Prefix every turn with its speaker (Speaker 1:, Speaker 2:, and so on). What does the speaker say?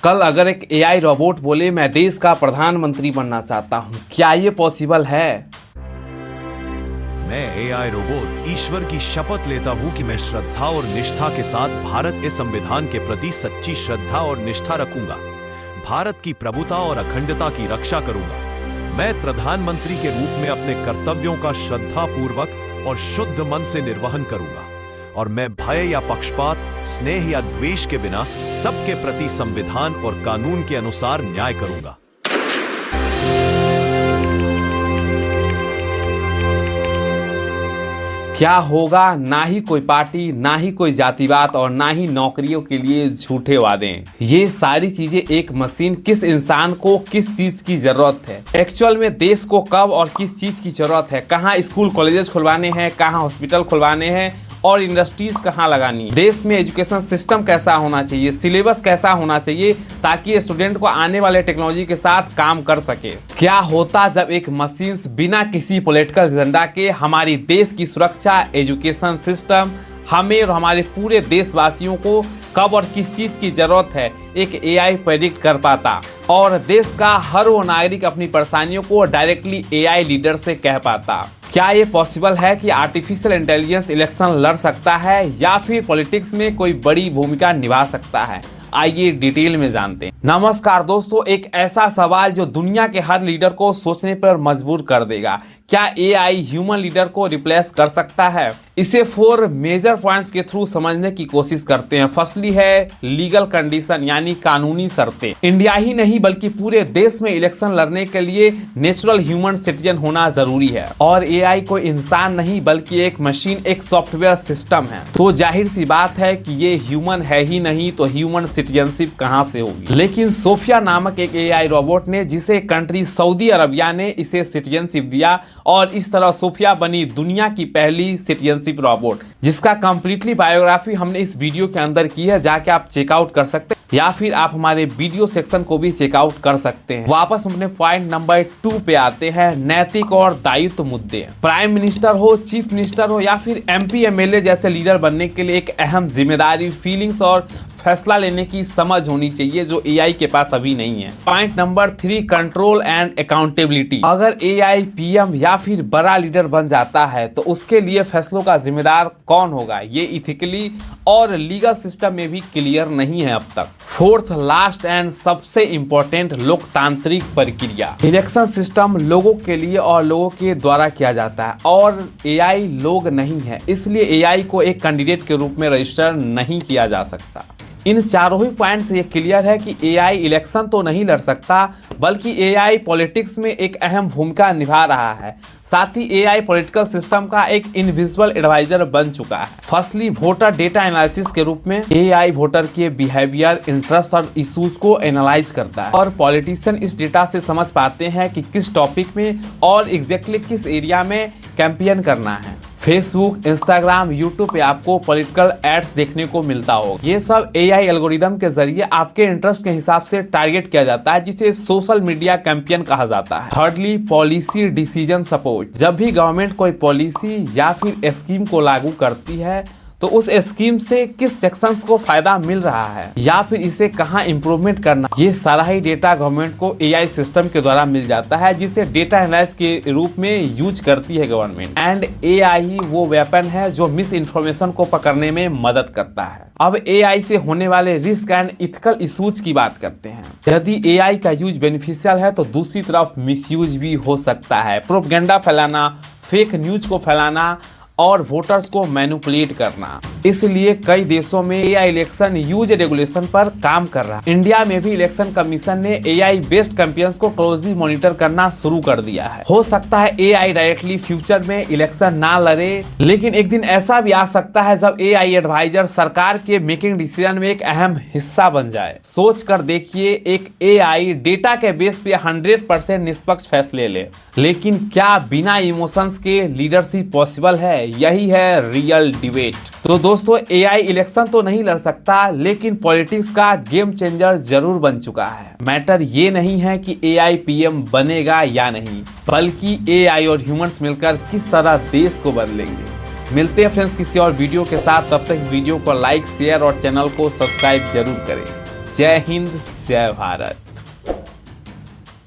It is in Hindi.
Speaker 1: कल अगर एक एआई रोबोट बोले मैं देश का प्रधानमंत्री बनना चाहता हूं, क्या ये पॉसिबल है?
Speaker 2: मैं एआई रोबोट ईश्वर की शपथ लेता हूं कि मैं श्रद्धा और निष्ठा के साथ भारत के संविधान के प्रति सच्ची श्रद्धा और निष्ठा रखूंगा। भारत की प्रभुता और अखंडता की रक्षा करूंगा। मैं प्रधानमंत्री के रूप में अपने कर्तव्यों का श्रद्धा पूर्वक और शुद्ध मन से निर्वहन करूंगा और मैं भय या पक्षपात, स्नेह या द्वेष के बिना सबके प्रति संविधान और कानून के अनुसार न्याय करूंगा।
Speaker 1: क्या होगा? ना ही कोई पार्टी, ना ही कोई जातिवाद और ना ही नौकरियों के लिए झूठे वादे। ये सारी चीजें एक मशीन किस इंसान को किस चीज की जरूरत है, एक्चुअल में देश को कब और किस चीज की जरूरत है, कहाँ स्कूल कॉलेजेस खुलवाने हैं, कहाँ हॉस्पिटल खुलवाने हैं और इंडस्ट्रीज कहाँ लगानी, देश में एजुकेशन सिस्टम कैसा होना चाहिए, सिलेबस कैसा होना चाहिए ताकि स्टूडेंट को आने वाले टेक्नोलॉजी के साथ काम कर सके। क्या होता जब एक मशीन बिना किसी पॉलिटिकल एजेंडा के हमारी देश की सुरक्षा, एजुकेशन सिस्टम, हमें और हमारे पूरे देशवासियों को कब और किस चीज की जरूरत है एक एआई प्रेडिक्ट कर पाता और देश का हर वो नागरिक अपनी परेशानियों को डायरेक्टली एआई लीडर से कह पाता। क्या ये पॉसिबल है कि आर्टिफिशियल इंटेलिजेंस इलेक्शन लड़ सकता है या फिर पॉलिटिक्स में कोई बड़ी भूमिका निभा सकता है? आइए डिटेल में जानते हैं। नमस्कार दोस्तों, एक ऐसा सवाल जो दुनिया के हर लीडर को सोचने पर मजबूर कर देगा। क्या एआई ह्यूमन लीडर को रिप्लेस कर सकता है? इसे 4 मेजर पॉइंट्स के थ्रू समझने की कोशिश करते हैं। फर्स्टली है लीगल कंडीशन यानी कानूनी शर्तें। इंडिया ही नहीं बल्कि पूरे देश में इलेक्शन लड़ने के लिए नेचुरल ह्यूमन सिटीजन होना जरूरी है और एआई कोई इंसान नहीं बल्कि एक मशीन, एक सॉफ्टवेयर सिस्टम है। तो जाहिर सी बात है कि ये ह्यूमन है ही नहीं तो ह्यूमन सिटीजनशिप कहां से होगी। लेकिन सोफिया नामक एक एआई रोबोट ने, जिसे कंट्री सऊदी अरबिया ने इसे सिटीजनशिप दिया और इस तरह सोफिया बनी दुनिया की पहली सिटीजनशिप रोबोट, जिसका कंप्लीटली बायोग्राफी हमने इस वीडियो के अंदर की है। जाके आप चेकआउट कर सकते हैं या फिर आप हमारे वीडियो सेक्शन को भी चेकआउट कर सकते हैं। वापस अपने पॉइंट नंबर 2 पे आते हैं, नैतिक और दायित्व मुद्दे। प्राइम मिनिस्टर हो, चीफ मिनिस्टर हो या फिर एमपी एमएलए जैसे लीडर बनने के लिए एक अहम जिम्मेदारी, फीलिंग्स और फैसला लेने की समझ होनी चाहिए जो एआई के पास अभी नहीं है। Point number 3, control and accountability. अगर एआई पीएम या फिर बड़ा लीडर बन जाता है तो उसके लिए फैसलों का जिम्मेदार कौन होगा, ये इथिकली और लीगल सिस्टम में भी क्लियर नहीं है अब तक। 4th, लास्ट एंड सबसे इंपॉर्टेंट, लोकतांत्रिक प्रक्रिया। इलेक्शन सिस्टम लोगों के लिए और लोगों के द्वारा किया जाता है और एआई लोग नहीं है, इसलिए एआई को एक कैंडिडेट के रूप में रजिस्टर नहीं किया जा सकता। इन चारों ही पॉइंट से ये क्लियर है कि एआई इलेक्शन तो नहीं लड़ सकता बल्कि एआई पॉलिटिक्स में एक अहम भूमिका निभा रहा है। साथ ही एआई पॉलिटिकल सिस्टम का एक इनविजिबल एडवाइजर बन चुका है। फर्स्टली, वोटर डेटा एनालिसिस के रूप में एआई वोटर के बिहेवियर, इंटरेस्ट और इश्यूज को एनालाइज करता है और पॉलिटिशियन इस डेटा से समझ पाते हैं कि किस टॉपिक में और एग्जैक्टली किस एरिया में कैंपेन करना है। फेसबुक, इंस्टाग्राम, यूट्यूब पे आपको पॉलिटिकल एड्स देखने को मिलता होगा। ये सब एआई एल्गोरिदम के जरिए आपके इंटरेस्ट के हिसाब से टारगेट किया जाता है, जिसे सोशल मीडिया कैंपेन कहा जाता है। Thirdly, policy decision support. जब भी गवर्नमेंट कोई पॉलिसी या फिर स्कीम को लागू करती है तो उस स्कीम से किस सेक्शंस को फायदा मिल रहा है या फिर इसे कहां इंप्रूवमेंट करना, ये सारा ही डेटा गवर्नमेंट को एआई सिस्टम के द्वारा मिल जाता है, जिसे डेटा एनालिसिस के रूप में यूज करती है गवर्नमेंट। एंड एआई ही वो वेपन है जो मिस इन्फॉर्मेशन को पकड़ने में मदद करता है। अब एआई से होने वाले रिस्क एंड इथिकल इश्यूज की बात करते हैं। यदि एआई का यूज बेनिफिशियल है तो दूसरी तरफ मिसयूज भी हो सकता है। प्रोपेगेंडा फैलाना, फेक न्यूज को फैलाना और वोटर्स को मैनिपुलेट करना। इसलिए कई देशों में एआई इलेक्शन यूज रेगुलेशन पर काम कर रहा है। इंडिया में भी इलेक्शन कमीशन ने एआई बेस्ड कैंपेन्स को क्लोजली मॉनिटर करना शुरू कर दिया है। हो सकता है एआई डायरेक्टली फ्यूचर में इलेक्शन ना लड़े, लेकिन एक दिन ऐसा भी आ सकता है जब एआई एडवाइजर सरकार के मेकिंग डिसीजन में एक अहम हिस्सा बन जाए। सोच कर देखिए, एक एआई डेटा के बेस पे 100% निष्पक्ष फैसले ले, लेकिन क्या बिना इमोशंस के लीडरशिप पॉसिबल है? यही है रियल डिबेट। तो दोस्तों, एआई इलेक्शन तो नहीं लड़ सकता लेकिन पॉलिटिक्स का गेम चेंजर जरूर बन चुका है। मैटर ये नहीं है कि एआई पीएम बनेगा या नहीं, बल्कि एआई और ह्यूमंस मिलकर किस तरह देश को बदलेंगे। मिलते हैं फ्रेंड्स किसी और वीडियो के साथ, तब तक इस वीडियो को लाइक, शेयर और चैनल को सब्सक्राइब जरूर करें। जय हिंद। जय भारत।